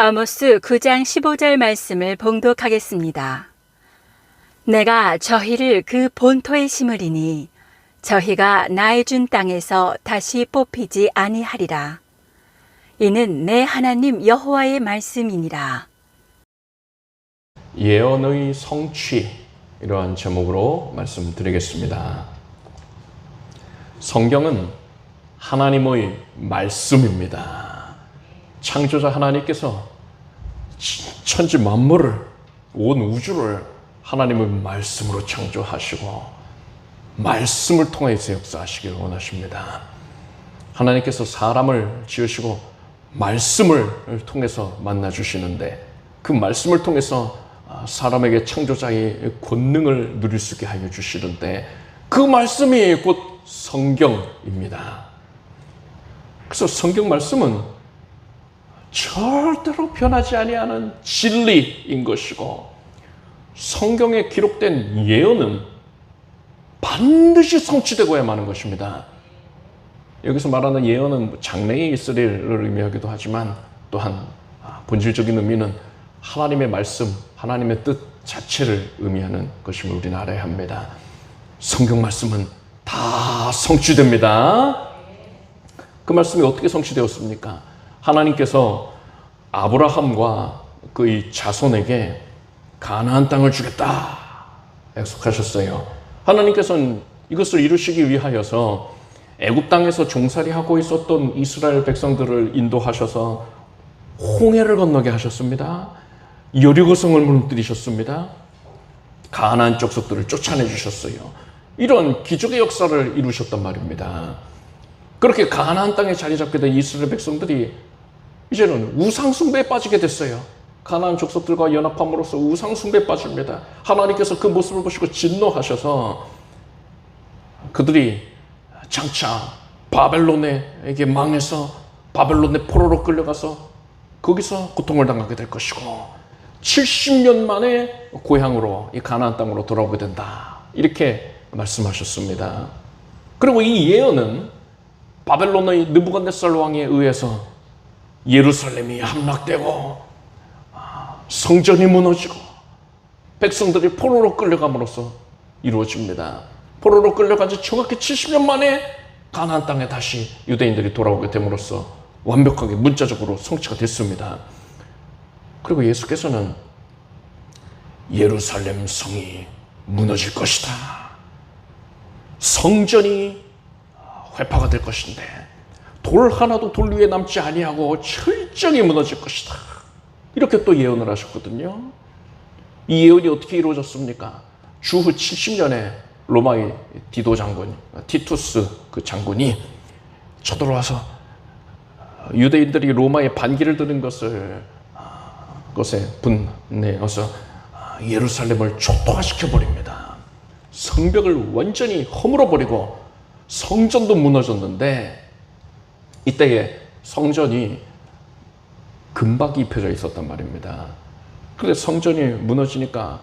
아모스 9장 15절 말씀을 봉독하겠습니다. 내가 저희를 그 본토에 심으리니 저희가 나의 준 땅에서 다시 뽑히지 아니하리라. 이는 내 하나님 여호와의 말씀이니라. 예언의 성취, 이러한 제목으로 말씀드리겠습니다. 성경은 하나님의 말씀입니다. 창조자 하나님께서 천지 만물을, 온 우주를 하나님의 말씀으로 창조하시고 말씀을 통해서 역사하시기를 원하십니다. 하나님께서 사람을 지으시고 말씀을 통해서 만나주시는데 그 말씀을 통해서 사람에게 창조자의 권능을 누릴 수 있게 하여 주시는데 그 말씀이 곧 성경입니다. 그래서 성경 말씀은 절대로 변하지 아니하는 진리인 것이고 성경에 기록된 예언은 반드시 성취되고야 마는 것입니다. 여기서 말하는 예언은 장래에 있을 일을 의미하기도 하지만 또한 본질적인 의미는 하나님의 말씀, 하나님의 뜻 자체를 의미하는 것임을 우리는 알아야 합니다. 성경 말씀은 다 성취됩니다. 그 말씀이 어떻게 성취되었습니까? 하나님께서 아브라함과 그의 자손에게 가나안 땅을 주겠다 약속하셨어요. 하나님께서는 이것을 이루시기 위하여서 애굽 땅에서 종살이하고 있었던 이스라엘 백성들을 인도하셔서 홍해를 건너게 하셨습니다. 여리고성을 무너뜨리셨습니다. 가나안 족속들을 쫓아내 주셨어요. 이런 기적의 역사를 이루셨단 말입니다. 그렇게 가나안 땅에 자리 잡게 된 이스라엘 백성들이 이제는 우상 숭배에 빠지게 됐어요. 가나안 족속들과 연합함으로써 우상 숭배에 빠집니다. 하나님께서 그 모습을 보시고 진노하셔서 그들이 장차 바벨론에게 망해서 바벨론의 포로로 끌려가서 거기서 고통을 당하게 될 것이고 70년 만에 고향으로 이 가나안 땅으로 돌아오게 된다. 이렇게 말씀하셨습니다. 그리고 이 예언은 바벨론의 느부갓네살 왕에 의해서 예루살렘이 함락되고 성전이 무너지고 백성들이 포로로 끌려감으로써 이루어집니다. 포로로 끌려간 지 정확히 70년 만에 가나안 땅에 다시 유대인들이 돌아오게 됨으로써 완벽하게 문자적으로 성취가 됐습니다. 그리고 예수께서는 예루살렘 성이 무너질 것이다. 성전이 회파가 될 것인데 돌 하나도 돌 위에 남지 아니하고 철저히 무너질 것이다. 이렇게 또 예언을 하셨거든요. 이 예언이 어떻게 이루어졌습니까? 주후 70년에 로마의 디도 장군, 티투스 그 장군이 쳐들어와서 유대인들이 로마에 반기를 드는 것에 분내어서 예루살렘을 촉독화시켜 버립니다. 성벽을 완전히 허물어 버리고 성전도 무너졌는데 이때에 성전이 금박이 입혀져 있었단 말입니다. 그런데 성전이 무너지니까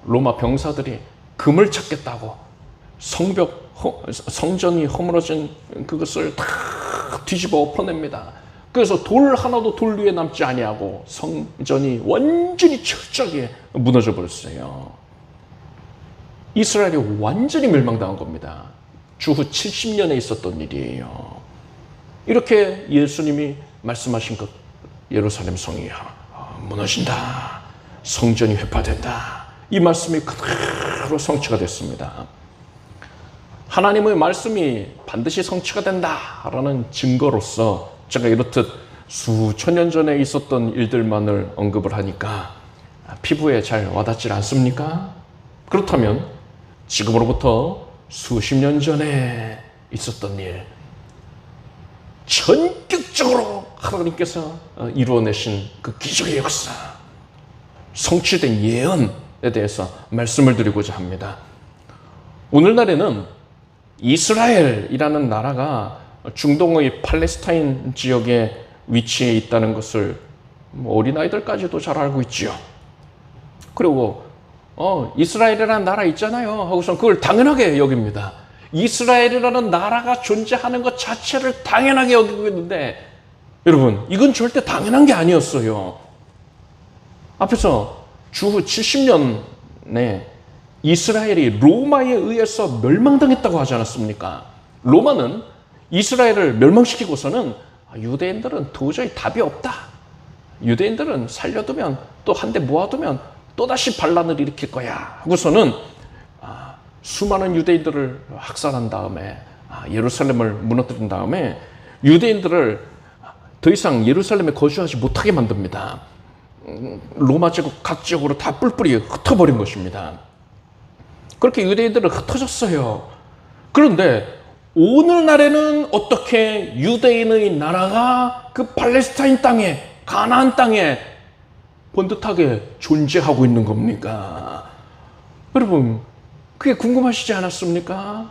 로마 병사들이 금을 찾겠다고 성전이 허물어진 그것을 다 뒤집어 엎어냅니다. 그래서 돌 하나도 돌 위에 남지 아니하고 성전이 완전히 철저하게 무너져 버렸어요. 이스라엘이 완전히 멸망당한 겁니다. 주후 70년에 있었던 일이에요. 이렇게 예수님이 말씀하신 것, 예루살렘 성이 무너진다. 성전이 회파된다. 이 말씀이 그대로 성취가 됐습니다. 하나님의 말씀이 반드시 성취가 된다라는 증거로서 제가 이렇듯 수천 년 전에 있었던 일들만을 언급을 하니까 피부에 잘 와닿지 않습니까? 그렇다면 지금으로부터 수십 년 전에 있었던 일, 전격적으로 하나님께서 이루어내신 그 기적의 역사, 성취된 예언에 대해서 말씀을 드리고자 합니다. 오늘날에는 이스라엘이라는 나라가 중동의 팔레스타인 지역에 위치해 있다는 것을 어린아이들까지도 잘 알고 있지요. 그리고 이스라엘이라는 나라 있잖아요 하고서 그걸 당연하게 여깁니다. 이스라엘이라는 나라가 존재하는 것 자체를 당연하게 여기고 있는데 여러분, 이건 절대 당연한 게 아니었어요. 앞에서 주후 70년에 이스라엘이 로마에 의해서 멸망당했다고 하지 않았습니까? 로마는 이스라엘을 멸망시키고서는 유대인들은 도저히 답이 없다. 유대인들은 살려두면 또 한 대 모아두면 또다시 반란을 일으킬 거야 하고서는 수많은 유대인들을 학살한 다음에 예루살렘을 무너뜨린 다음에 유대인들을 더 이상 예루살렘에 거주하지 못하게 만듭니다. 로마 제국 각 지역으로 다 뿔뿔이 흩어버린 것입니다. 그렇게 유대인들은 흩어졌어요. 그런데 오늘날에는 어떻게 유대인의 나라가 그 팔레스타인 땅에, 가나안 땅에 번듯하게 존재하고 있는 겁니까? 여러분, 그게 궁금하시지 않았습니까?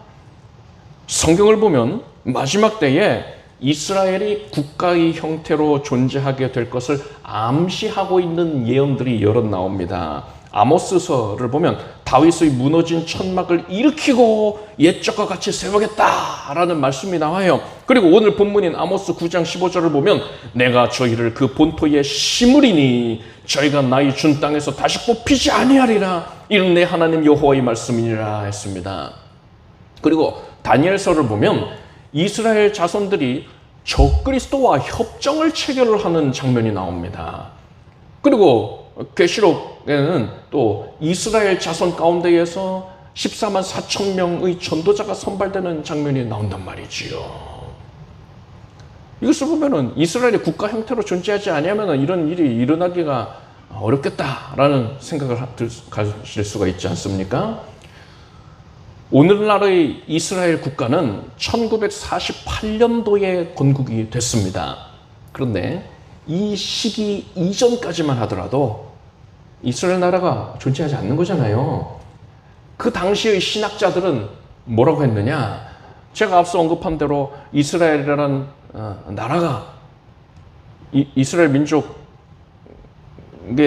성경을 보면 마지막 때에 이스라엘이 국가의 형태로 존재하게 될 것을 암시하고 있는 예언들이 여럿 나옵니다. 아모스서를 보면 다윗의 무너진 천막을 일으키고 옛적과 같이 세우겠다라는 말씀이 나와요. 그리고 오늘 본문인 아모스 9장 15절을 보면 내가 저희를 그 본토에 심으리니 저희가 나의 준 땅에서 다시 뽑히지 아니하리라 이는 내 하나님 여호와의 말씀이니라 했습니다. 그리고 다니엘서를 보면 이스라엘 자손들이 적그리스도와 협정을 체결을 하는 장면이 나옵니다. 그리고 계시록에는 또 이스라엘 자손 가운데에서 14만 4천 명의 전도자가 선발되는 장면이 나온단 말이지요. 이것을 보면은 이스라엘이 국가 형태로 존재하지 아니하면 이런 일이 일어나기가 어렵겠다라는 생각을 가질 수가 있지 않습니까? 오늘날의 이스라엘 국가는 1948년도에 건국이 됐습니다. 그런데 이 시기 이전까지만 하더라도 이스라엘 나라가 존재하지 않는 거잖아요. 그 당시의 신학자들은 뭐라고 했느냐? 제가 앞서 언급한 대로 이스라엘이라는 나라가 이스라엘 민족의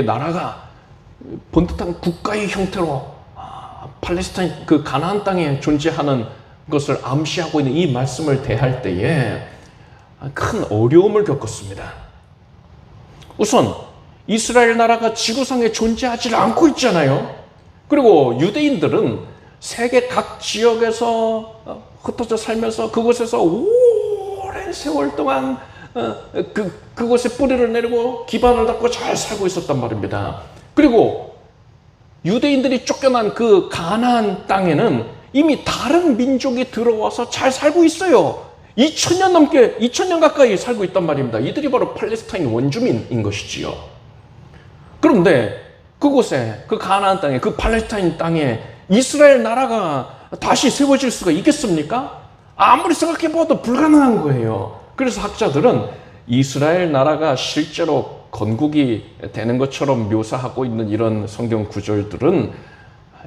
나라가 번듯한 국가의 형태로 팔레스타인 그 가나안 땅에 존재하는 것을 암시하고 있는 이 말씀을 대할 때에 큰 어려움을 겪었습니다. 우선 이스라엘 나라가 지구상에 존재하지 않고 있잖아요. 그리고 유대인들은 세계 각 지역에서 흩어져 살면서 그곳에서 오랜 세월 동안 그곳에 뿌리를 내리고 기반을 닦고 잘 살고 있었단 말입니다. 그리고 유대인들이 쫓겨난 그 가나안 땅에는 이미 다른 민족이 들어와서 잘 살고 있어요. 2000년 가까이 살고 있단 말입니다. 이들이 바로 팔레스타인 원주민인 것이지요. 그런데 그곳에, 그 가나안 땅에, 그 팔레스타인 땅에 이스라엘 나라가 다시 세워질 수가 있겠습니까? 아무리 생각해봐도 불가능한 거예요. 그래서 학자들은 이스라엘 나라가 실제로 건국이 되는 것처럼 묘사하고 있는 이런 성경 구절들은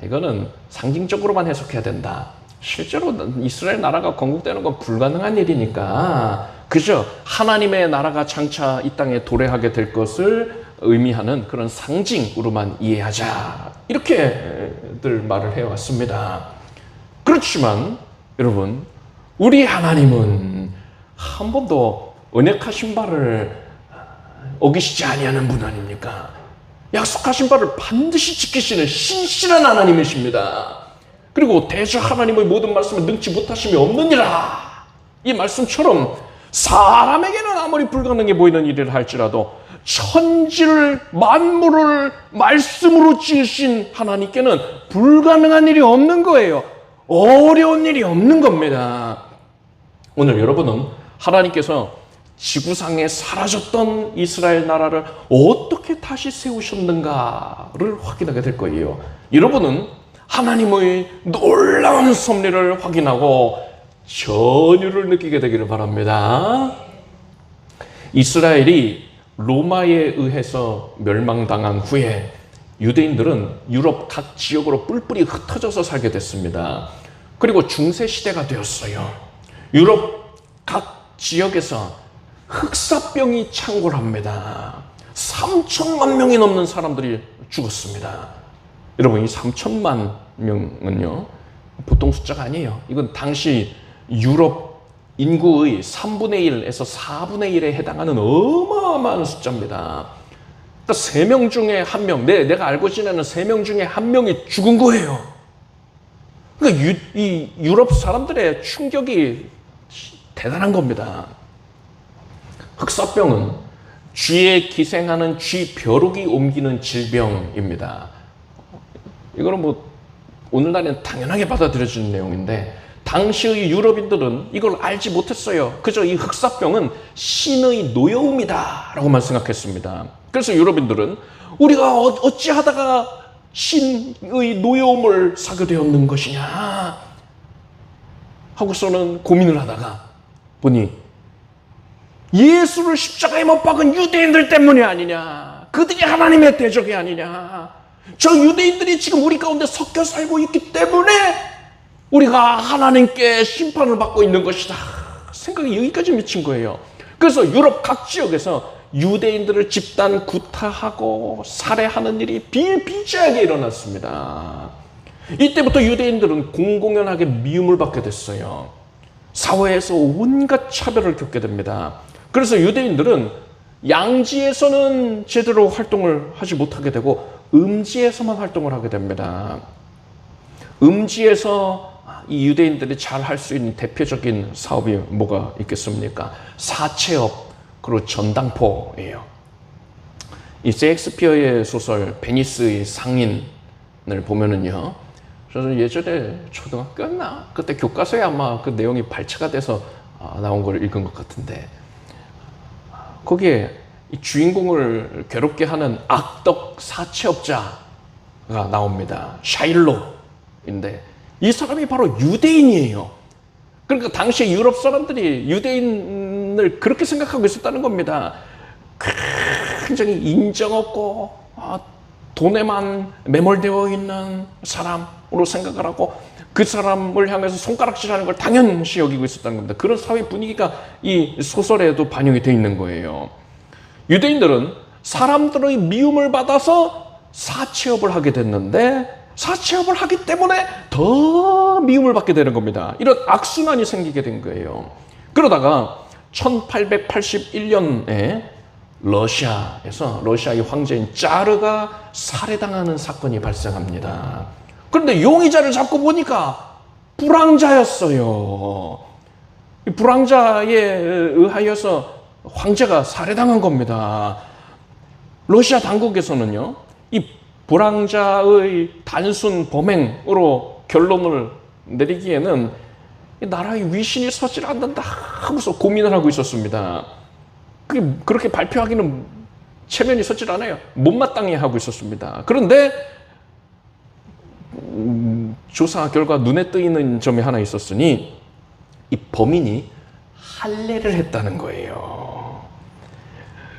이거는 상징적으로만 해석해야 된다. 실제로 이스라엘 나라가 건국되는 건 불가능한 일이니까 그저 하나님의 나라가 장차 이 땅에 도래하게 될 것을 의미하는 그런 상징으로만 이해하자. 이렇게들 말을 해왔습니다. 그렇지만 여러분, 우리 하나님은 한 번도 언약하신 바를 어기시지 아니하는 분 아닙니까? 약속하신 바를 반드시 지키시는 신실한 하나님이십니다. 그리고 대저 하나님의 모든 말씀을 능치 못하심이 없느니라. 이 말씀처럼 사람에게는 아무리 불가능해 보이는 일을 할지라도 천지를 만물을 말씀으로 지으신 하나님께는 불가능한 일이 없는 거예요. 어려운 일이 없는 겁니다. 오늘 여러분은 하나님께서 지구상에 사라졌던 이스라엘 나라를 어떻게 다시 세우셨는가를 확인하게 될 거예요. 여러분은 하나님의 놀라운 섭리를 확인하고 전율을 느끼게 되기를 바랍니다. 이스라엘이 로마에 의해서 멸망당한 후에 유대인들은 유럽 각 지역으로 뿔뿔이 흩어져서 살게 됐습니다. 그리고 중세시대가 되었어요. 유럽 각 지역에서 흑사병이 창궐합니다. 3천만 명이 넘는 사람들이 죽었습니다. 여러분, 이 3천만 명은요, 보통 숫자가 아니에요. 이건 당시 유럽 인구의 3분의 1에서 4분의 1에 해당하는 어마어마한 숫자입니다. 3명 중에 1명, 내가 알고 지내는 3명 중에 1명이 죽은 거예요. 그러니까 이 유럽 사람들의 충격이 대단한 겁니다. 흑사병은 쥐에 기생하는 쥐 벼룩이 옮기는 질병입니다. 이거는 뭐 오늘날에는 당연하게 받아들여지는 내용인데 당시의 유럽인들은 이걸 알지 못했어요. 그저 이 흑사병은 신의 노여움이다 라고만 생각했습니다. 그래서 유럽인들은 우리가 어찌하다가 신의 노여움을 사게 되었는 것이냐 하고서는 고민을 하다가 보니 예수를 십자가에 못 박은 유대인들 때문이 아니냐, 그들이 하나님의 대적이 아니냐, 저 유대인들이 지금 우리 가운데 섞여 살고 있기 때문에 우리가 하나님께 심판을 받고 있는 것이다 생각이 여기까지 미친 거예요. 그래서 유럽 각 지역에서 유대인들을 집단 구타하고 살해하는 일이 비일비재하게 일어났습니다. 이때부터 유대인들은 공공연하게 미움을 받게 됐어요. 사회에서 온갖 차별을 겪게 됩니다. 그래서 유대인들은 양지에서는 제대로 활동을 하지 못하게 되고 음지에서만 활동을 하게 됩니다. 음지에서 이 유대인들이 잘 할 수 있는 대표적인 사업이 뭐가 있겠습니까? 사채업, 그리고 전당포예요. 이 셰익스피어의 소설 베니스의 상인을 보면은요, 저는 예전에 초등학교였나? 그때 교과서에 아마 그 내용이 발췌가 돼서 나온 걸 읽은 것 같은데, 거기에 이 주인공을 괴롭게 하는 악덕 사채업자가 나옵니다. 샤일록인데 이 사람이 바로 유대인이에요. 그러니까 당시에 유럽 사람들이 유대인을 그렇게 생각하고 있었다는 겁니다. 굉장히 인정 없고 돈에만 매몰되어 있는 사람으로 생각을 하고 그 사람을 향해서 손가락질하는 걸 당연시 여기고 있었다는 겁니다. 그런 사회 분위기가 이 소설에도 반영이 되어 있는 거예요. 유대인들은 사람들의 미움을 받아서 사채업을 하게 됐는데 사채업을 하기 때문에 더 미움을 받게 되는 겁니다. 이런 악순환이 생기게 된 거예요. 그러다가 1881년에 러시아에서 러시아의 황제인 짜르가 살해당하는 사건이 발생합니다. 그런데 용의자를 잡고 보니까 불황자였어요. 이 불황자에 의하여서 황제가 살해당한 겁니다. 러시아 당국에서는요, 이 불황자의 단순 범행으로 결론을 내리기에는 나라의 위신이 서질 않는다 하고서 고민을 하고 있었습니다. 그렇게 발표하기는 체면이 서질 않아요. 못마땅해 하고 있었습니다. 그런데 조사 결과 눈에 띄는 점이 하나 있었으니 이 범인이 할례를 했다는 거예요.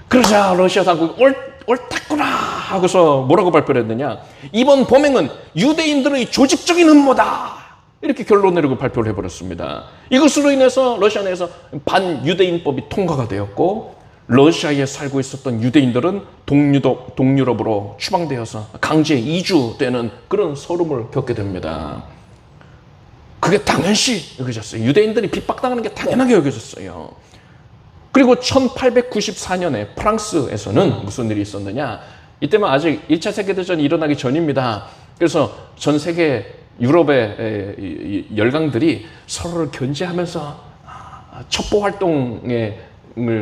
그러자 러시아 당국이 옳았구나 하고서 뭐라고 발표를 했느냐, 이번 범행은 유대인들의 조직적인 음모다 이렇게 결론 내리고 발표를 해버렸습니다. 이것으로 인해서 러시아 내에서 반유대인법이 통과가 되었고 러시아에 살고 있었던 유대인들은 동유럽으로 추방되어서 강제 이주되는 그런 서름을 겪게 됩니다. 그게 당연시 여겨졌어요. 유대인들이 핍박당하는 게 당연하게 여겨졌어요. 그리고 1894년에 프랑스에서는 무슨 일이 있었느냐, 이때만 아직 1차 세계대전이 일어나기 전입니다. 그래서 전 세계 유럽의 열강들이 서로를 견제하면서 첩보 활동을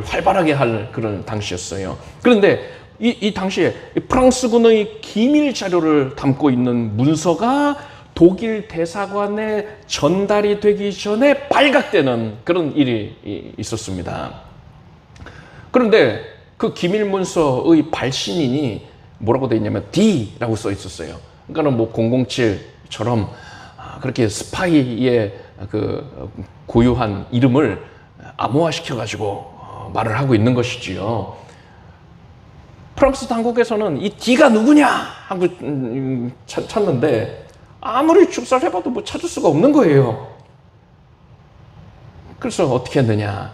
활발하게 할 그런 당시였어요. 그런데 이 당시에 프랑스군의 기밀 자료를 담고 있는 문서가 독일 대사관에 전달이 되기 전에 발각되는 그런 일이 있었습니다. 그런데 그 기밀 문서의 발신인이 뭐라고 되어 있냐면 D라고 써 있었어요. 그러니까 뭐 007처럼 그렇게 스파이의 그 고유한 이름을 암호화시켜가지고 말을 하고 있는 것이지요. 프랑스 당국에서는 이 D가 누구냐 하고 찾는데 아무리 축사를 해봐도 뭐 찾을 수가 없는 거예요. 그래서 어떻게 했느냐,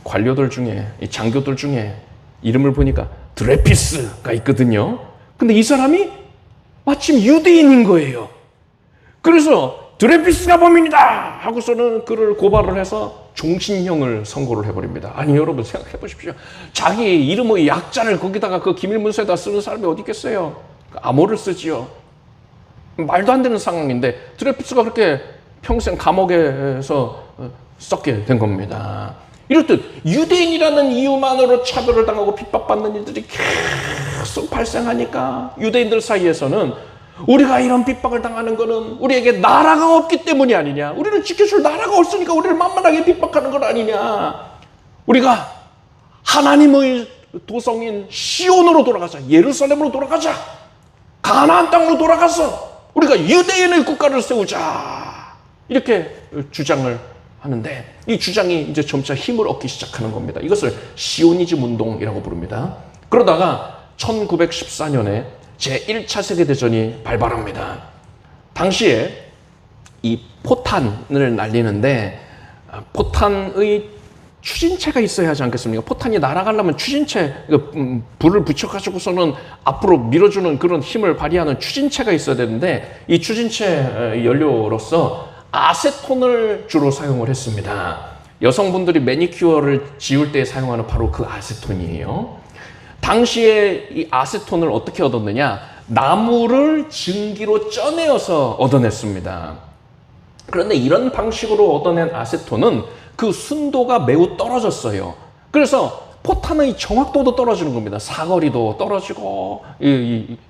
관료들 중에, 장교들 중에 이름을 보니까 드레피스가 있거든요. 근데 이 사람이 마침 유대인인 거예요. 그래서 드레피스가 범인이다 하고서는 그를 고발을 해서 종신형을 선고를 해버립니다. 아니 여러분 생각해 보십시오. 자기 이름의 약자를 거기다가 그 기밀문서에다 쓰는 사람이 어디 있겠어요? 암호를 쓰지요. 말도 안 되는 상황인데 드레피스가 그렇게 평생 감옥에서 썩게 된 겁니다. 이렇듯 유대인이라는 이유만으로 차별을 당하고 핍박받는 일들이 계속 발생하니까 유대인들 사이에서는 우리가 이런 핍박을 당하는 것은 우리에게 나라가 없기 때문이 아니냐, 우리를 지켜줄 나라가 없으니까 우리를 만만하게 핍박하는 것 아니냐, 우리가 하나님의 도성인 시온으로 돌아가자, 예루살렘으로 돌아가자, 가나안 땅으로 돌아가서 우리가 유대인의 국가를 세우자, 이렇게 주장을 하는데 이 주장이 이제 점차 힘을 얻기 시작하는 겁니다. 이것을 시오니즘 운동이라고 부릅니다. 그러다가 1914년에 제1차 세계대전이 발발합니다. 당시에 이 포탄을 날리는데 포탄의 추진체가 있어야 하지 않겠습니까? 포탄이 날아가려면 추진체, 불을 붙여가지고서는 앞으로 밀어주는 그런 힘을 발휘하는 추진체가 있어야 되는데 이 추진체 연료로서 아세톤을 주로 사용을 했습니다. 여성분들이 매니큐어를 지울 때 사용하는 바로 그 아세톤이에요. 당시에 이 아세톤을 어떻게 얻었느냐? 나무를 증기로 쪄내어서 얻어냈습니다. 그런데 이런 방식으로 얻어낸 아세톤은 그 순도가 매우 떨어졌어요. 그래서 포탄의 정확도도 떨어지는 겁니다. 사거리도 떨어지고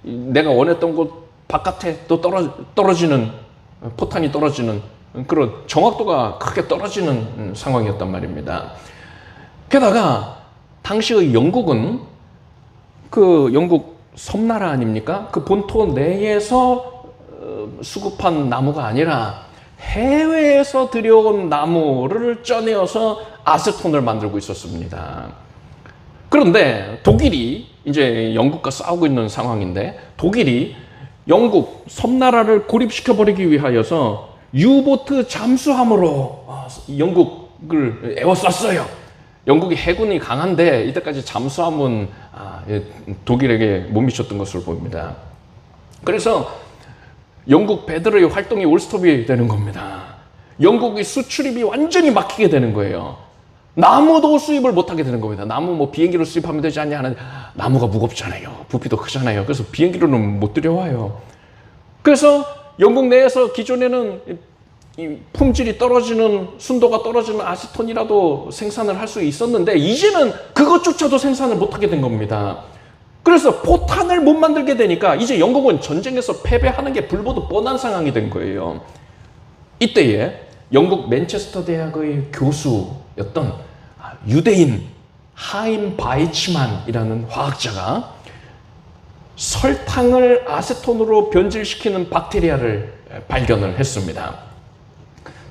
내가 원했던 곳 바깥에 또 떨어지는 포탄이 떨어지는 그런 정확도가 크게 떨어지는 상황이었단 말입니다. 게다가 당시의 영국은 그 영국 섬나라 아닙니까? 그 본토 내에서 수급한 나무가 아니라 해외에서 들여온 나무를 쪄내어서 아세톤을 만들고 있었습니다. 그런데 독일이 이제 영국과 싸우고 있는 상황인데 독일이 영국 섬나라를 고립시켜버리기 위하여서 유보트 잠수함으로 영국을 에워쌌어요. 영국이 해군이 강한데 이때까지 잠수함은 독일에게 못 미쳤던 것으로 보입니다. 그래서 영국 배들의 활동이 올스톱이 되는 겁니다. 영국의 수출입이 완전히 막히게 되는 거예요. 나무도 수입을 못하게 되는 겁니다. 나무 뭐 비행기로 수입하면 되지 않냐 하는데 나무가 무겁잖아요. 부피도 크잖아요. 그래서 비행기로는 못 들여와요. 그래서 영국 내에서 기존에는 이 품질이 떨어지는, 순도가 떨어지는 아세톤이라도 생산을 할 수 있었는데 이제는 그것조차도 생산을 못하게 된 겁니다. 그래서 포탄을 못 만들게 되니까 이제 영국은 전쟁에서 패배하는 게 불보듯 뻔한 상황이 된 거예요. 이때에 영국 맨체스터 대학의 교수였던 유대인 하임 바이치만이라는 화학자가 설탕을 아세톤으로 변질시키는 박테리아를 발견을 했습니다.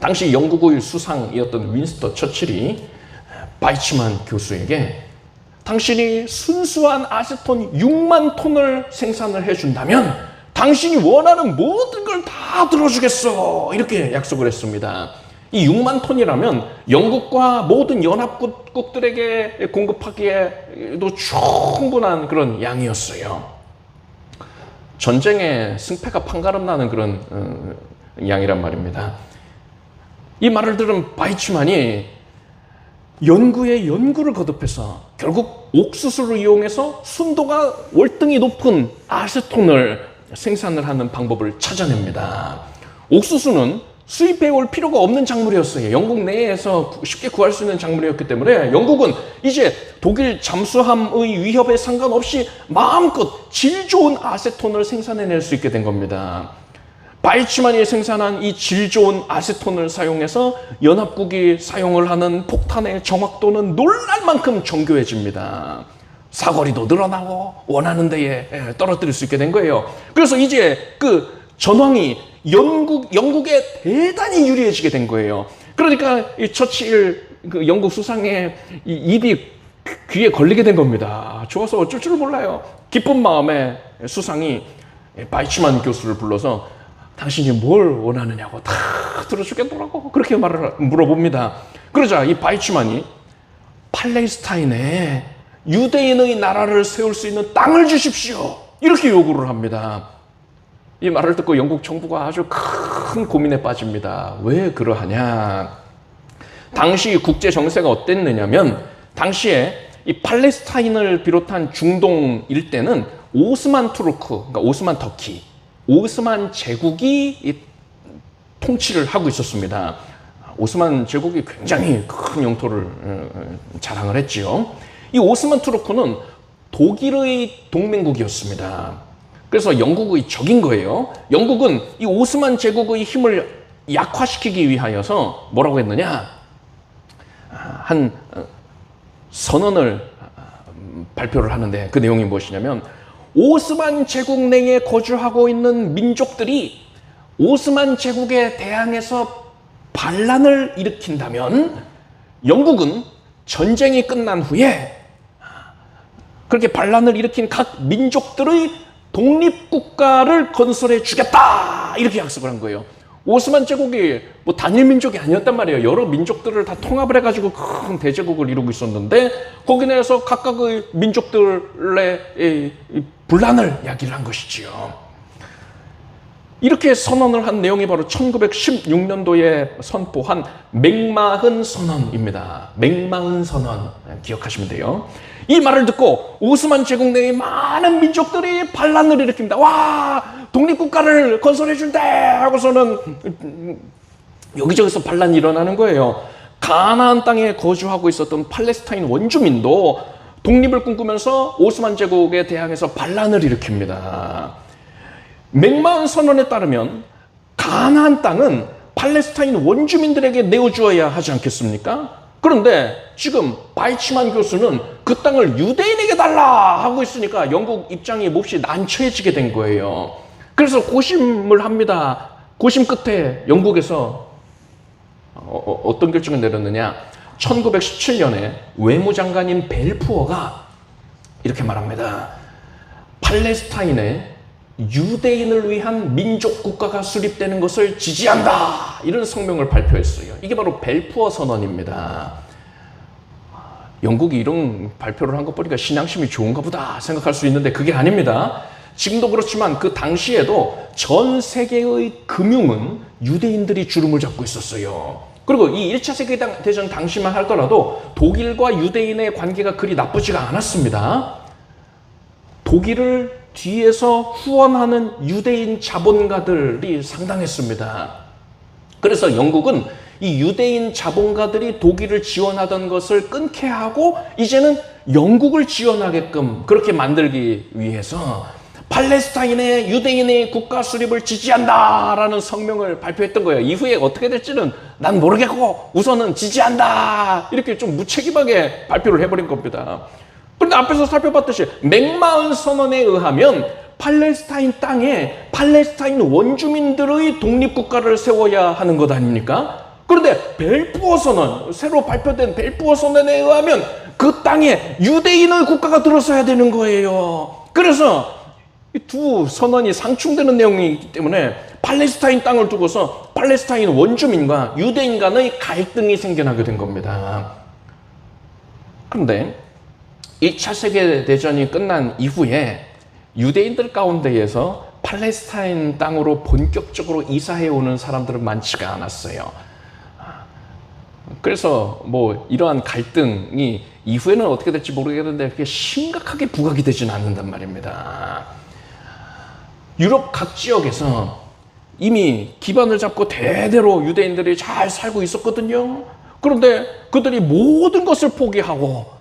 당시 영국의 수상이었던 윈스턴 처칠이 바이치만 교수에게 당신이 순수한 아세톤 6만 톤을 생산을 해준다면 당신이 원하는 모든 걸 다 들어주겠어, 이렇게 약속을 했습니다. 이 6만 톤이라면 영국과 모든 연합국들에게 공급하기에도 충분한 그런 양이었어요. 전쟁의 승패가 판가름 나는 그런 양이란 말입니다. 이 말을 들은 바이츠만이 연구에 연구를 거듭해서 결국 옥수수를 이용해서 순도가 월등히 높은 아세톤을 생산을 하는 방법을 찾아냅니다. 옥수수는 수입해 올 필요가 없는 작물이었어요. 영국 내에서 쉽게 구할 수 있는 작물이었기 때문에 영국은 이제 독일 잠수함의 위협에 상관없이 마음껏 질 좋은 아세톤을 생산해낼 수 있게 된 겁니다. 바이츠만이 생산한 이 질 좋은 아세톤을 사용해서 연합국이 사용을 하는 폭탄의 정확도는 놀랄 만큼 정교해집니다. 사거리도 늘어나고 원하는 데에 떨어뜨릴 수 있게 된 거예요. 그래서 이제 그 전황이 영국에 대단히 유리해지게 된 거예요. 그러니까 이 처칠 그 영국 수상의 이 입이 귀에 걸리게 된 겁니다. 좋아서 어쩔 줄 몰라요. 기쁜 마음에 수상이 바이츠만 교수를 불러서 당신이 뭘 원하느냐고 다 들어주겠더라고, 그렇게 물어봅니다. 그러자 이 바이츠만이 팔레스타인에 유대인의 나라를 세울 수 있는 땅을 주십시오, 이렇게 요구를 합니다. 이 말을 듣고 영국 정부가 아주 큰 고민에 빠집니다. 왜 그러하냐? 당시 국제 정세가 어땠느냐면 당시에 이 팔레스타인을 비롯한 중동 일대는 오스만 투르크, 그러니까 오스만 터키, 오스만 제국이 통치를 하고 있었습니다. 오스만 제국이 굉장히 큰 영토를 자랑을 했지요. 이 오스만 투르크는 독일의 동맹국이었습니다. 그래서 영국의 적인 거예요. 영국은 이 오스만 제국의 힘을 약화시키기 위하여서 뭐라고 했느냐? 한 선언을 발표를 하는데 그 내용이 무엇이냐면 오스만 제국 내에 거주하고 있는 민족들이 오스만 제국에 대항해서 반란을 일으킨다면 영국은 전쟁이 끝난 후에 그렇게 반란을 일으킨 각 민족들의 독립국가를 건설해 주겠다 이렇게 약속을 한 거예요. 오스만 제국이 뭐 단일 민족이 아니었단 말이에요. 여러 민족들을 다 통합을 해가지고 큰 대제국을 이루고 있었는데 거기 내에서 각각의 민족들의 분란을 야기를 한 것이지요. 이렇게 선언을 한 내용이 바로 1916년도에 선포한 맥마흔 선언입니다. 맥마흔 선언 기억하시면 돼요. 이 말을 듣고 오스만 제국 내의 많은 민족들이 반란을 일으킵니다. 와, 독립국가를 건설해 준대 하고서는 여기저기서 반란이 일어나는 거예요. 가나안 땅에 거주하고 있었던 팔레스타인 원주민도 독립을 꿈꾸면서 오스만 제국에 대항해서 반란을 일으킵니다. 맥마흔 선언에 따르면 가나안 땅은 팔레스타인 원주민들에게 내어주어야 하지 않겠습니까? 그런데 지금 바이치만 교수는 그 땅을 유대인에게 달라 하고 있으니까 영국 입장이 몹시 난처해지게 된 거예요. 그래서 고심을 합니다. 고심 끝에 영국에서 어떤 결정을 내렸느냐? 1917년에 외무장관인 벨푸어가 이렇게 말합니다. 팔레스타인에 유대인을 위한 민족 국가가 수립되는 것을 지지한다. 이런 성명을 발표했어요. 이게 바로 벨푸어 선언입니다. 영국이 이런 발표를 한 것 보니까 신앙심이 좋은가 보다 생각할 수 있는데 그게 아닙니다. 지금도 그렇지만 그 당시에도 전 세계의 금융은 유대인들이 주름을 잡고 있었어요. 그리고 이 1차 세계대전 당시만 하더라도 독일과 유대인의 관계가 그리 나쁘지가 않았습니다. 독일을 뒤에서 후원하는 유대인 자본가들이 상당했습니다. 그래서 영국은 이 유대인 자본가들이 독일을 지원하던 것을 끊게 하고 이제는 영국을 지원하게끔 그렇게 만들기 위해서 팔레스타인의 유대인의 국가 수립을 지지한다라는 성명을 발표했던 거예요. 이후에 어떻게 될지는 난 모르겠고 우선은 지지한다 이렇게 좀 무책임하게 발표를 해버린 겁니다. 그런데 앞에서 살펴봤듯이 맥마흔 선언에 의하면 팔레스타인 땅에 팔레스타인 원주민들의 독립국가를 세워야 하는 것 아닙니까? 그런데 벨푸어 선언, 새로 발표된 벨푸어 선언에 의하면 그 땅에 유대인의 국가가 들어서야 되는 거예요. 그래서 이 두 선언이 상충되는 내용이기 때문에 팔레스타인 땅을 두고서 팔레스타인 원주민과 유대인 간의 갈등이 생겨나게 된 겁니다. 그런데 1차 세계대전이 끝난 이후에 유대인들 가운데에서 팔레스타인 땅으로 본격적으로 이사해 오는 사람들은 많지가 않았어요. 그래서 뭐 이러한 갈등이 이후에는 어떻게 될지 모르겠는데 그렇게 심각하게 부각이 되지는 않는단 말입니다. 유럽 각 지역에서 이미 기반을 잡고 대대로 유대인들이 잘 살고 있었거든요. 그런데 그들이 모든 것을 포기하고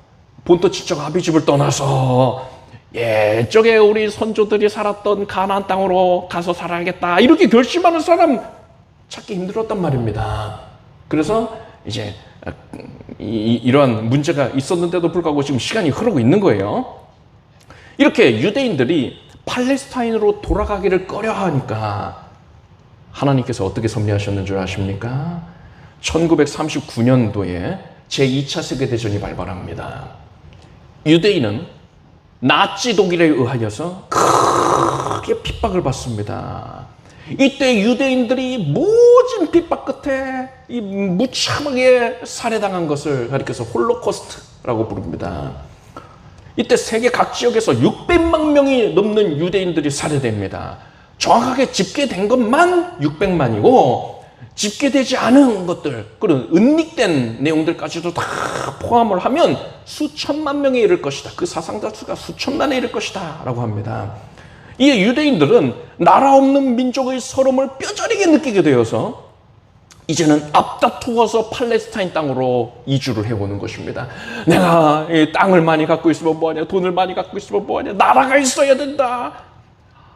본토 친척 아비집을 떠나서 옛적에 우리 선조들이 살았던 가나안 땅으로 가서 살아야겠다 이렇게 결심하는 사람 찾기 힘들었단 말입니다. 그래서 이제 이러한 문제가 있었는데도 불구하고 지금 시간이 흐르고 있는 거예요. 이렇게 유대인들이 팔레스타인으로 돌아가기를 꺼려하니까 하나님께서 어떻게 섭리하셨는 줄 아십니까? 1939년도에 제2차 세계대전이 발발합니다. 유대인은 나치 독일에 의하여서 크게 핍박을 받습니다. 이때 유대인들이 모진 핍박 끝에 이 무참하게 살해당한 것을 가리켜서 홀로코스트라고 부릅니다. 이때 세계 각 지역에서 600만 명이 넘는 유대인들이 살해됩니다. 정확하게 집계된 것만 600만이고 집계되지 않은 것들, 그런 은닉된 내용들까지도 다 포함을 하면 수천만 명에 이를 것이다. 그 사상자 수가 수천만에 이를 것이다 라고 합니다. 이에 유대인들은 나라 없는 민족의 서름을 뼈저리게 느끼게 되어서 이제는 앞다투어서 팔레스타인 땅으로 이주를 해오는 것입니다. 내가 이 땅을 많이 갖고 있으면 뭐하냐, 돈을 많이 갖고 있으면 뭐하냐, 나라가 있어야 된다.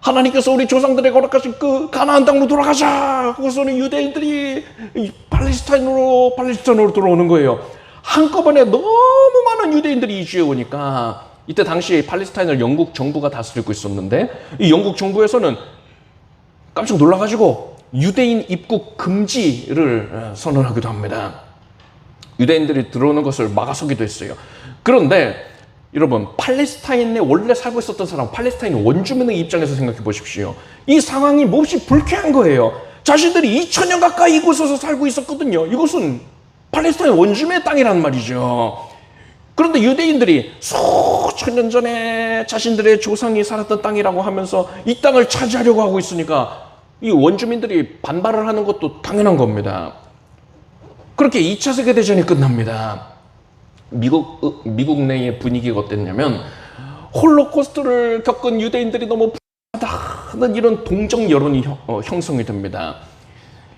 하나님께서 우리 조상들에게 허락하신 그 가나안 땅으로 돌아가자. 그것은 유대인들이 팔레스타인으로 들어오는 거예요. 한꺼번에 너무 많은 유대인들이 이주해 오니까 이때 당시 팔레스타인을 영국 정부가 다스리고 있었는데 이 영국 정부에서는 깜짝 놀라가지고 유대인 입국 금지를 선언하기도 합니다. 유대인들이 들어오는 것을 막아서기도 했어요. 그런데 여러분, 팔레스타인에 원래 살고 있었던 사람, 팔레스타인 원주민의 입장에서 생각해 보십시오. 이 상황이 몹시 불쾌한 거예요. 자신들이 2000년 가까이 이곳에서 살고 있었거든요. 이곳은 팔레스타인 원주민의 땅이란 말이죠. 그런데 유대인들이 수천 년 전에 자신들의 조상이 살았던 땅이라고 하면서 이 땅을 차지하려고 하고 있으니까 이 원주민들이 반발을 하는 것도 당연한 겁니다. 그렇게 2차 세계대전이 끝납니다. 미국 내의 분위기가 어땠냐면 홀로코스트를 겪은 유대인들이 너무 불쌍하다는 이런 동정 여론이 형성이 됩니다.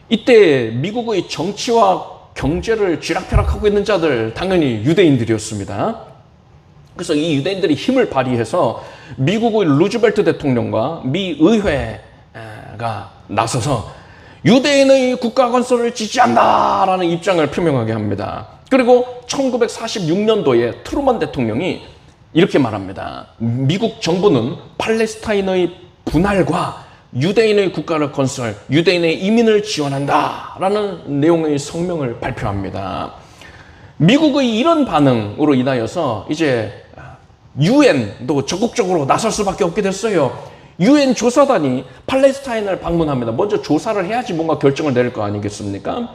이때 미국의 정치와 경제를 쥐락펴락하고 있는 자들 당연히 유대인들이었습니다. 그래서 이 유대인들이 힘을 발휘해서 미국의 루즈벨트 대통령과 미 의회가 나서서 유대인의 국가 건설을 지지한다라는 입장을 표명하게 합니다. 그리고 1946년도에 트루먼 대통령이 이렇게 말합니다. 미국 정부는 팔레스타인의 분할과 유대인의 국가를 건설, 유대인의 이민을 지원한다라는 내용의 성명을 발표합니다. 미국의 이런 반응으로 인하여서 이제 유엔도 적극적으로 나설 수밖에 없게 됐어요. 유엔 조사단이 팔레스타인을 방문합니다. 먼저 조사를 해야지 뭔가 결정을 내릴 거 아니겠습니까?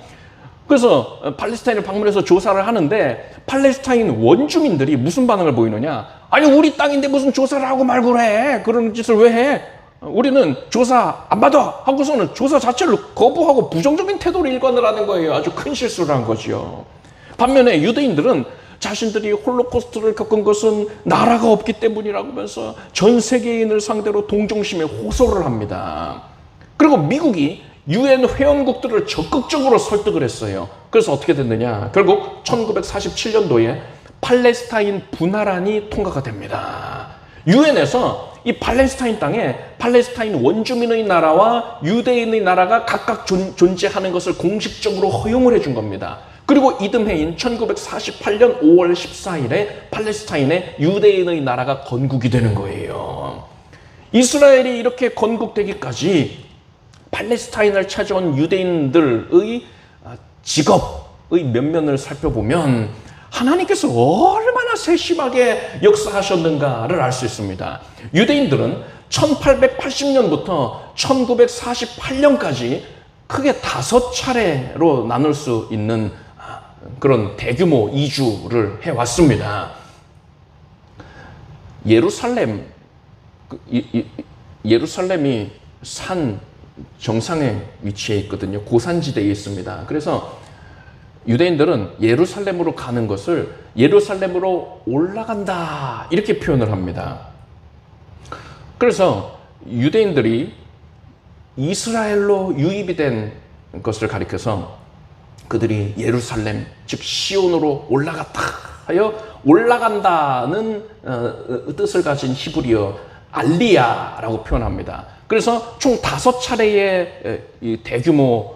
그래서 팔레스타인을 방문해서 조사를 하는데 팔레스타인 원주민들이 무슨 반응을 보이느냐? 아니, 우리 땅인데 무슨 조사를 하고 말고 해. 그런 짓을 왜 해? 우리는 조사 안 받아 하고서는 조사 자체를 거부하고 부정적인 태도를 일관을 하는 거예요. 아주 큰 실수를 한 거죠. 반면에 유대인들은 자신들이 홀로코스트를 겪은 것은 나라가 없기 때문이라고 하면서 전 세계인을 상대로 동정심에 호소를 합니다. 그리고 미국이 유엔 회원국들을 적극적으로 설득을 했어요. 그래서 어떻게 됐느냐? 결국 1947년도에 팔레스타인 분할안이 통과가 됩니다. 유엔에서 이 팔레스타인 땅에 팔레스타인 원주민의 나라와 유대인의 나라가 각각 존재하는 것을 공식적으로 허용을 해준 겁니다. 그리고 이듬해인 1948년 5월 14일에 팔레스타인에 유대인의 나라가 건국이 되는 거예요. 이스라엘이 이렇게 건국되기까지 팔레스타인을 찾아온 유대인들의 직업의 면면을 살펴보면 하나님께서 얼마나 세심하게 역사하셨는가를 알 수 있습니다. 유대인들은 1880년부터 1948년까지 크게 5차례로 나눌 수 있는 그런 대규모 이주를 해왔습니다. 예루살렘이 산 정상에 위치해 있거든요. 고산지대에 있습니다. 그래서 유대인들은 예루살렘으로 가는 것을 예루살렘으로 올라간다 이렇게 표현을 합니다. 그래서 유대인들이 이스라엘로 유입이 된 것을 가리켜서 그들이 예루살렘 즉 시온으로 올라갔다 하여 올라간다는 뜻을 가진 히브리어 알리야라고 표현합니다. 그래서 총 5차례의 이 대규모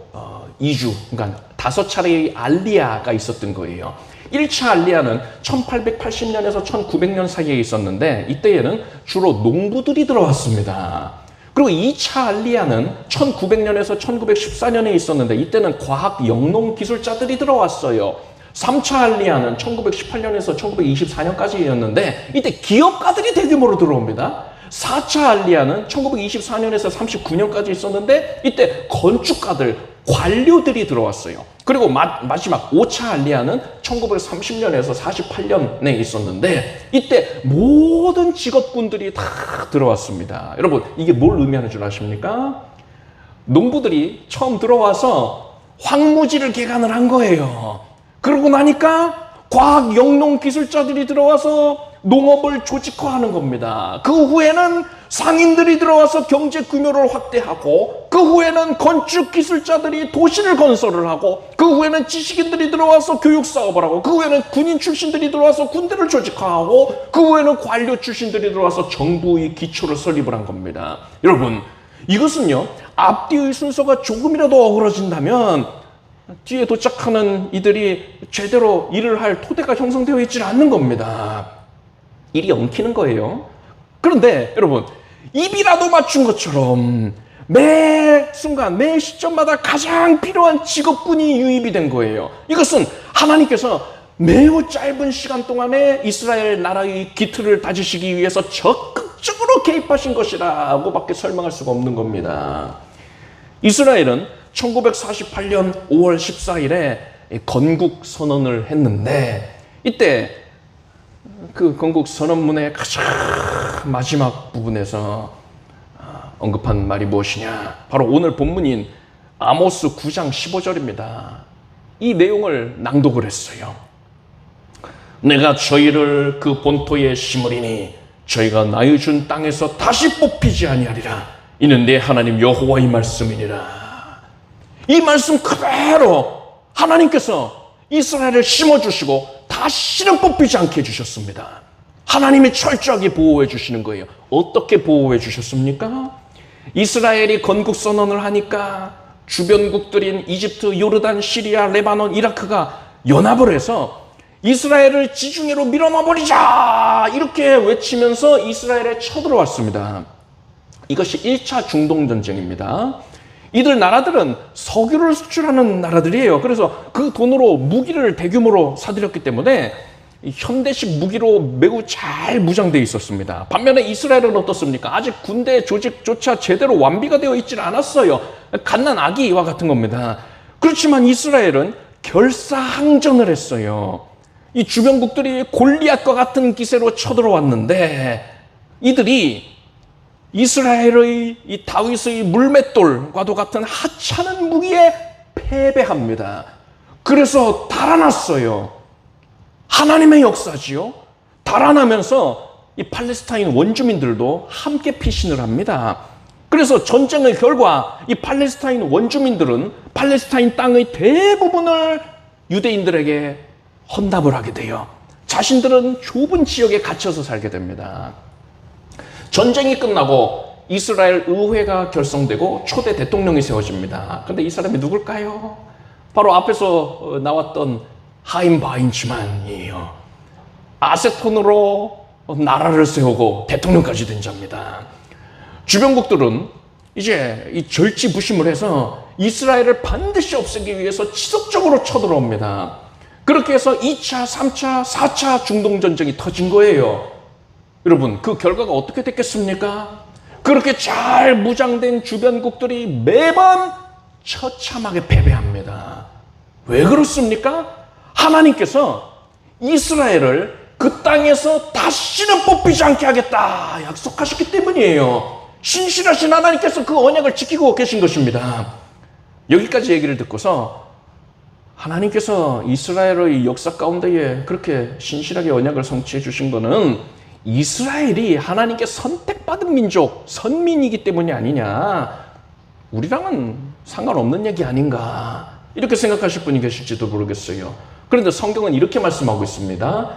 이주, 그러니까 5차례의 알리야가 있었던 거예요. 1차 알리야는 1880년에서 1900년 사이에 있었는데 이때에는 주로 농부들이 들어왔습니다. 그리고 2차 알리야는 1900년에서 1914년에 있었는데 이때는 과학 영농 기술자들이 들어왔어요. 3차 알리야는 1918년에서 1924년까지였는데 이때 기업가들이 대규모로 들어옵니다. 4차 알리야는 1924년에서 39년까지 있었는데 이때 건축가들, 관료들이 들어왔어요. 그리고 마지막 5차 알리아는 1930년에서 48년에 있었는데 이때 모든 직업군들이 다 들어왔습니다. 여러분 이게 뭘 의미하는 줄 아십니까? 농부들이 처음 들어와서 황무지를 개간을 한 거예요. 그러고 나니까 과학 영농 기술자들이 들어와서 농업을 조직화하는 겁니다. 그 후에는 상인들이 들어와서 경제 규모를 확대하고 그 후에는 건축 기술자들이 도시를 건설을 하고 그 후에는 지식인들이 들어와서 교육 사업을 하고 그 후에는 군인 출신들이 들어와서 군대를 조직화하고 그 후에는 관료 출신들이 들어와서 정부의 기초를 설립을 한 겁니다. 여러분 이것은요 앞뒤의 순서가 조금이라도 어그러진다면 뒤에 도착하는 이들이 제대로 일을 할 토대가 형성되어 있지 않는 겁니다. 일이 엉키는 거예요. 그런데 여러분 입이라도 맞춘 것처럼 매 순간 매 시점마다 가장 필요한 직업군이 유입이 된 거예요. 이것은 하나님께서 매우 짧은 시간 동안에 이스라엘 나라의 기틀을 다지시기 위해서 적극적으로 개입하신 것이라고 밖에 설명할 수가 없는 겁니다. 이스라엘은 1948년 5월 14일에 건국 선언을 했는데 이때 그 건국 선언문의 가장 마지막 부분에서 언급한 말이 무엇이냐? 바로 오늘 본문인 아모스 9장 15절입니다. 이 내용을 낭독을 했어요. 내가 저희를 그 본토에 심으리니 저희가 나의 준 땅에서 다시 뽑히지 아니하리라. 이는 내 하나님 여호와의 말씀이니라. 이 말씀 그대로 하나님께서 이스라엘을 심어주시고 다시는 뽑히지 않게 해주셨습니다. 하나님이 철저하게 보호해 주시는 거예요. 어떻게 보호해 주셨습니까? 이스라엘이 건국 선언을 하니까 주변국들인 이집트, 요르단, 시리아, 레바논, 이라크가 연합을 해서 이스라엘을 지중해로 밀어넣어 버리자 이렇게 외치면서 이스라엘에 쳐들어왔습니다. 이것이 1차 중동전쟁입니다. 이들 나라들은 석유를 수출하는 나라들이에요. 그래서 그 돈으로 무기를 대규모로 사들였기 때문에 현대식 무기로 매우 잘 무장되어 있었습니다. 반면에 이스라엘은 어떻습니까? 아직 군대 조직조차 제대로 완비가 되어 있질 않았어요. 갓난 아기와 같은 겁니다. 그렇지만 이스라엘은 결사항전을 했어요. 이 주변국들이 골리앗과 같은 기세로 쳐들어왔는데 이들이 이스라엘의 이 다윗의 물맷돌과도 같은 하찮은 무기에 패배합니다. 그래서 달아났어요. 하나님의 역사지요. 달아나면서 이 팔레스타인 원주민들도 함께 피신을 합니다. 그래서 전쟁의 결과 이 팔레스타인 원주민들은 팔레스타인 땅의 대부분을 유대인들에게 헌납을 하게 돼요. 자신들은 좁은 지역에 갇혀서 살게 됩니다. 전쟁이 끝나고 이스라엘 의회가 결성되고 초대 대통령이 세워집니다. 그런데 이 사람이 누굴까요? 바로 앞에서 나왔던 하임 바인츠만이에요. 아세톤으로 나라를 세우고 대통령까지 된 자입니다. 주변국들은 이제 이 절치부심을 해서 이스라엘을 반드시 없애기 위해서 지속적으로 쳐들어옵니다. 그렇게 해서 2차, 3차, 4차 중동전쟁이 터진 거예요. 여러분, 그 결과가 어떻게 됐겠습니까? 그렇게 잘 무장된 주변국들이 매번 처참하게 패배합니다. 왜 그렇습니까? 하나님께서 이스라엘을 그 땅에서 다시는 뽑히지 않게 하겠다 약속하셨기 때문이에요. 신실하신 하나님께서 그 언약을 지키고 계신 것입니다. 여기까지 얘기를 듣고서 하나님께서 이스라엘의 역사 가운데에 그렇게 신실하게 언약을 성취해 주신 것은 이스라엘이 하나님께 선택받은 민족, 선민이기 때문이 아니냐. 우리랑은 상관없는 얘기 아닌가. 이렇게 생각하실 분이 계실지도 모르겠어요. 그런데 성경은 이렇게 말씀하고 있습니다.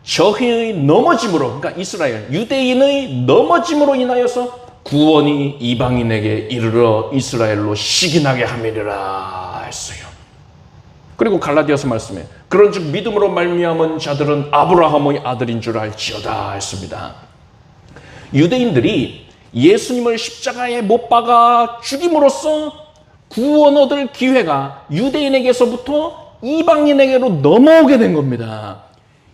저희의 넘어짐으로, 그러니까 이스라엘, 유대인의 넘어짐으로 인하여서 구원이 이방인에게 이르러 이스라엘로 시기나게 함이리라 했어요. 그리고 갈라디아서 말씀에 그런즉 믿음으로 말미암은 자들은 아브라함의 아들인 줄 알지어다 했습니다. 유대인들이 예수님을 십자가에 못 박아 죽임으로써 구원 얻을 기회가 유대인에게서부터 이방인에게로 넘어오게 된 겁니다.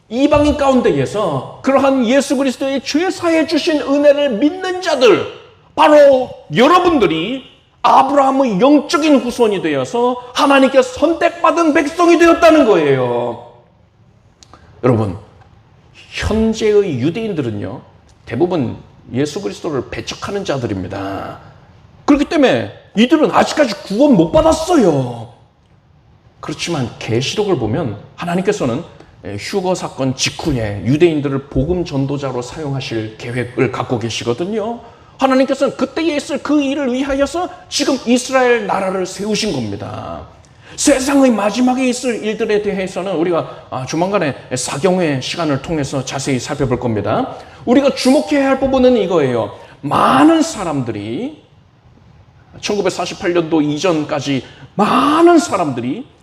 이방인 가운데에서 그러한 예수 그리스도의 죄 사해 주신 은혜를 믿는 자들, 바로 여러분들이 아브라함의 영적인 후손이 되어서 하나님께 선택받은 백성이 되었다는 거예요. 여러분, 현재의 유대인들은요, 대부분 예수 그리스도를 배척하는 자들입니다. 그렇기 때문에 이들은 아직까지 구원 못 받았어요. 그렇지만 계시록을 보면 하나님께서는 휴거 사건 직후에 유대인들을 복음 전도자로 사용하실 계획을 갖고 계시거든요. 하나님께서는 그때에 있을 그 일을 위하여서 지금 이스라엘 나라를 세우신 겁니다. 세상의 마지막에 있을 일들에 대해서는 우리가 조만간에 사경회 시간을 통해서 자세히 살펴볼 겁니다. 우리가 주목해야 할 부분은 이거예요. 많은 사람들이 1948년도 이전까지 많은 사람들이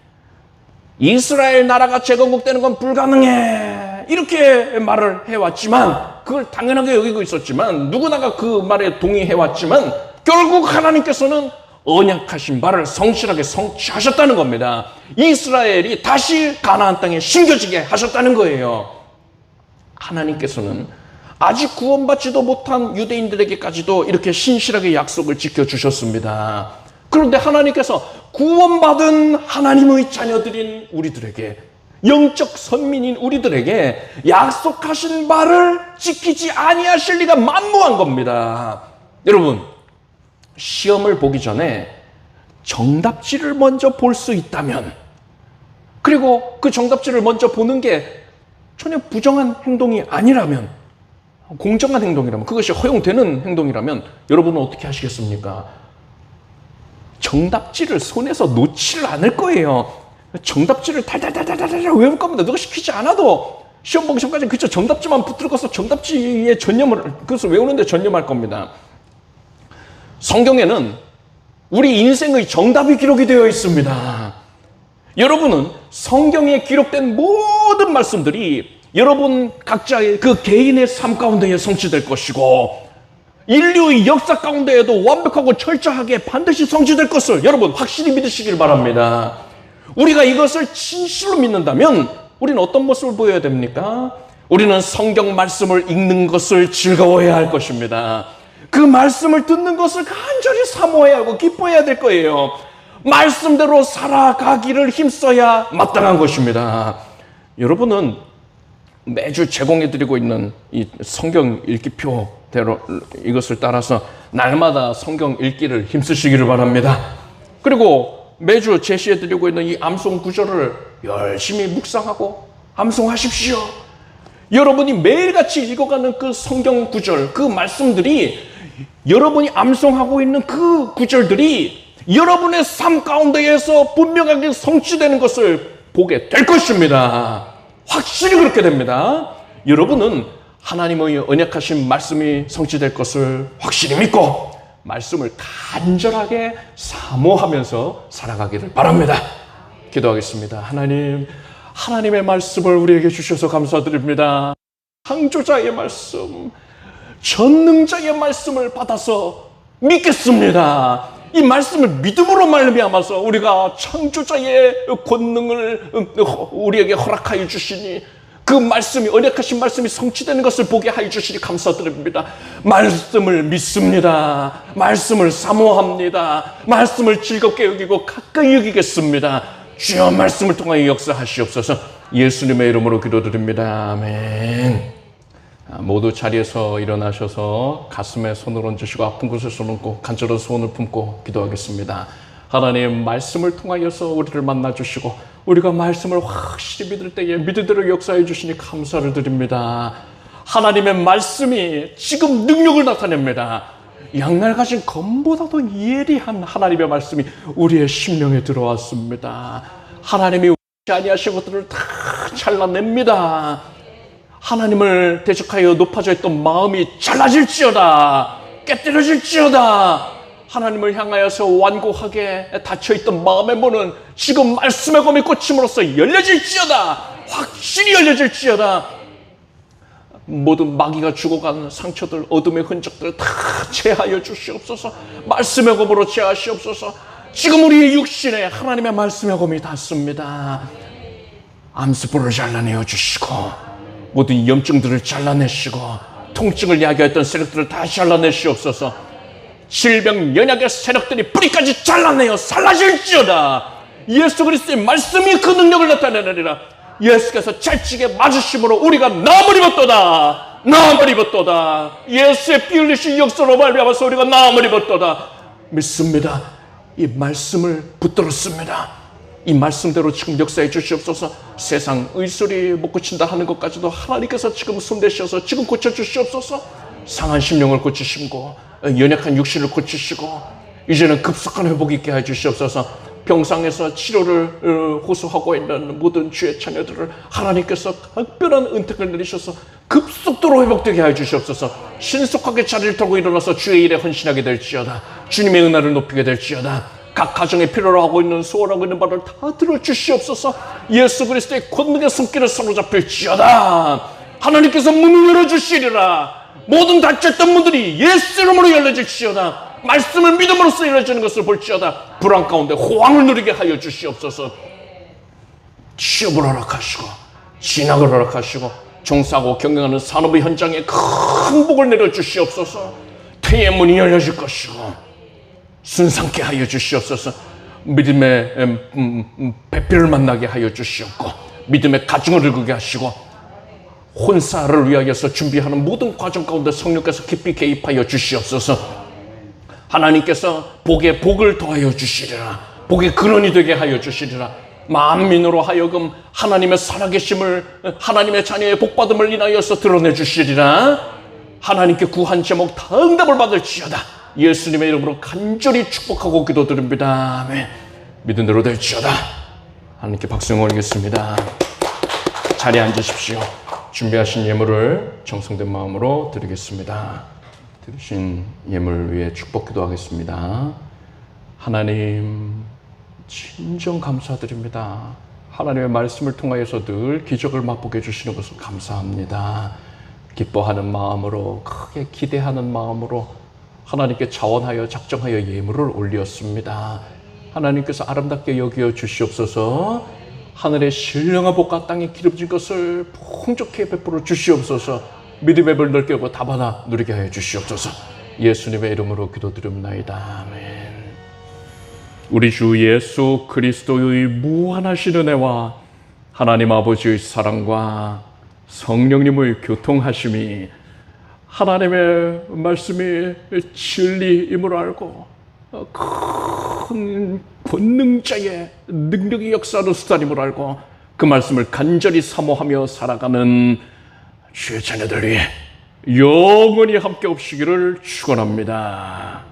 이스라엘 나라가 재건국되는 건 불가능해, 이렇게 말을 해왔지만, 그걸 당연하게 여기고 있었지만, 누구나가 그 말에 동의해왔지만, 결국 하나님께서는 언약하신 말을 성실하게 성취하셨다는 겁니다. 이스라엘이 다시 가나안 땅에 심겨지게 하셨다는 거예요. 하나님께서는 아직 구원받지도 못한 유대인들에게까지도 이렇게 신실하게 약속을 지켜주셨습니다. 그런데 하나님께서 구원받은 하나님의 자녀들인 우리들에게, 영적 선민인 우리들에게 약속하신 말을 지키지 아니하실 리가 만무한 겁니다. 여러분, 시험을 보기 전에 정답지를 먼저 볼 수 있다면, 그리고 그 정답지를 먼저 보는 게 전혀 부정한 행동이 아니라면, 공정한 행동이라면, 그것이 허용되는 행동이라면 여러분은 어떻게 하시겠습니까? 정답지를 손에서 놓지를 않을 거예요. 정답지를 달달달달달 외울 겁니다. 누가 시키지 않아도 시험 보기 전까지 그저 정답지만 붙들고서 정답지에 전념을, 그것을 외우는데 전념할 겁니다. 성경에는 우리 인생의 정답이 기록이 되어 있습니다. 여러분은 성경에 기록된 모든 말씀들이 여러분 각자의 그 개인의 삶 가운데에 성취될 것이고, 인류의 역사 가운데에도 완벽하고 철저하게 반드시 성취될 것을 여러분 확실히 믿으시길 바랍니다. 우리가 이것을 진실로 믿는다면 우리는 어떤 모습을 보여야 됩니까? 우리는 성경 말씀을 읽는 것을 즐거워해야 할 것입니다. 그 말씀을 듣는 것을 간절히 사모해야 하고 기뻐해야 될 거예요. 말씀대로 살아가기를 힘써야 마땅한 것입니다. 여러분은 매주 제공해드리고 있는 이 성경 읽기표대로 이것을 따라서 날마다 성경 읽기를 힘쓰시기를 바랍니다. 그리고 매주 제시해드리고 있는 이 암송 구절을 열심히 묵상하고 암송하십시오. 여러분이 매일같이 읽어가는 그 성경 구절, 그 말씀들이, 여러분이 암송하고 있는 그 구절들이 여러분의 삶 가운데에서 분명하게 성취되는 것을 보게 될 것입니다. 확실히 그렇게 됩니다. 여러분은 하나님의 언약하신 말씀이 성취될 것을 확실히 믿고 말씀을 간절하게 사모하면서 살아가기를 바랍니다. 기도하겠습니다. 하나님, 하나님의 말씀을 우리에게 주셔서 감사드립니다. 창조자의 말씀, 전능자의 말씀을 받아서 믿겠습니다. 이 말씀을 믿음으로 말미암아서 우리가 창조자의 권능을 우리에게 허락하여 주시니, 그 말씀이, 언약하신 말씀이 성취되는 것을 보게 하여 주시니 감사드립니다. 말씀을 믿습니다. 말씀을 사모합니다. 말씀을 즐겁게 여기고 가까이 여기겠습니다. 주여 말씀을 통하여 역사하시옵소서. 예수님의 이름으로 기도드립니다. 아멘. 모두 자리에서 일어나셔서 가슴에 손을 얹으시고 아픈 곳에 손을 얹고 간절한 소원을 품고 기도하겠습니다. 하나님, 말씀을 통하여서 우리를 만나주시고 우리가 말씀을 확실히 믿을 때에 믿음대로 역사해 주시니 감사를 드립니다. 하나님의 말씀이 지금 능력을 나타냅니다. 양날 가진 검보다도 예리한 하나님의 말씀이 우리의 심령에 들어왔습니다. 하나님이 원치 아니하신 것들을 다 잘라냅니다. 하나님을 대적하여 높아져 있던 마음이 잘라질지어다, 깨뜨려질지어다. 하나님을 향하여서 완고하게 닫혀있던 마음의 문은 지금 말씀의 검이 꽂힘으로써 열려질지어다, 확실히 열려질지어다. 모든 마귀가 죽어간 상처들, 어둠의 흔적들을 다 제하여 주시옵소서. 말씀의 검으로 제하시옵소서. 지금 우리의 육신에 하나님의 말씀의 검이 닿습니다. 암세포를 잘라내어 주시고 모든 염증들을 잘라내시고 통증을 야기했던 세력들을 다 잘라내시옵소서. 질병 연약의 세력들이 뿌리까지 잘라내어 살라질지어다. 예수 그리스도의 말씀이 그 능력을 나타내느니라. 예수께서 채찍에 맞으심으로 우리가 나음을 입었도다. 나음을 입었도다. 예수의 피 흘리신 역사로 말미암아서 우리가 나음을 입었도다. 믿습니다. 이 말씀을 붙들었습니다. 이 말씀대로 지금 역사해 주시옵소서. 세상 의술이 못 고친다 하는 것까지도 하나님께서 지금 손대셔서 지금 고쳐주시옵소서. 상한 심령을 고치시고 연약한 육신을 고치시고 이제는 급속한 회복 있게 해주시옵소서. 병상에서 치료를 호소하고 있는 모든 주의 자녀들을 하나님께서 특별한 은택을 내리셔서 급속도로 회복되게 해주시옵소서. 신속하게 자리를 털고 일어나서 주의 일에 헌신하게 될지어다. 주님의 은혜를 높이게 될지어다. 각 가정에 필요로 하고 있는 소원하고 있는 바를 다 들어주시옵소서. 예수 그리스도의 권능의 손길을 사로잡힐지어다. 하나님께서 문을 열어주시리라. 모든 닫혔던 문들이 예수 이름으로 열려질지어다. 말씀을 믿음으로써 이루어지는 것을 볼지어다. 불안 가운데 호황을 누리게 하여 주시옵소서. 취업을 허락하시고 진학을 허락하시고 종사하고 경영하는 산업의 현장에 큰 복을 내려주시옵소서. 퇴의 문이 열려질 것이고 순상케 하여 주시옵소서. 믿음의 배필을 만나게 하여 주시옵고 믿음의 가증을 이루게 하시고 혼사를 위하여서 준비하는 모든 과정 가운데 성령께서 깊이 개입하여 주시옵소서. 하나님께서 복에 복을 더하여 주시리라. 복의 근원이 되게 하여 주시리라. 만민으로 하여금 하나님의 살아계심을 하나님의 자녀의 복받음을 인하여서 드러내 주시리라. 하나님께 구한 제목 다 응답을 받을지어다. 예수님의 이름으로 간절히 축복하고 기도드립니다. 아멘. 믿은 대로 될지어다. 하나님께 박수 올리겠습니다. 자리에 앉으십시오. 준비하신 예물을 정성된 마음으로 드리겠습니다. 드리신 예물 위해 축복 기도하겠습니다. 하나님 진정 감사드립니다. 하나님의 말씀을 통하여서 늘 기적을 맛보게 해주시는 것을 감사합니다. 기뻐하는 마음으로 크게 기대하는 마음으로 하나님께 자원하여 작정하여 예물을 올렸습니다. 하나님께서 아름답게 여겨 주시옵소서. 하늘의 신령한 복과 땅에 기름진 것을 풍족히 베풀어 주시옵소서. 믿음의 별 넓게 열고 다 받아 누리게 하여 주시옵소서. 예수님의 이름으로 기도드립나이다. 아멘. 우리 주 예수 그리스도의 무한하신 은혜와 하나님 아버지의 사랑과 성령님의 교통하심이 하나님의 말씀이 진리임을 알고 큰 권능자의 능력의 역사로 수단임을 알고 그 말씀을 간절히 사모하며 살아가는 주의 자녀들 위해 영원히 함께 없시기를 축원합니다.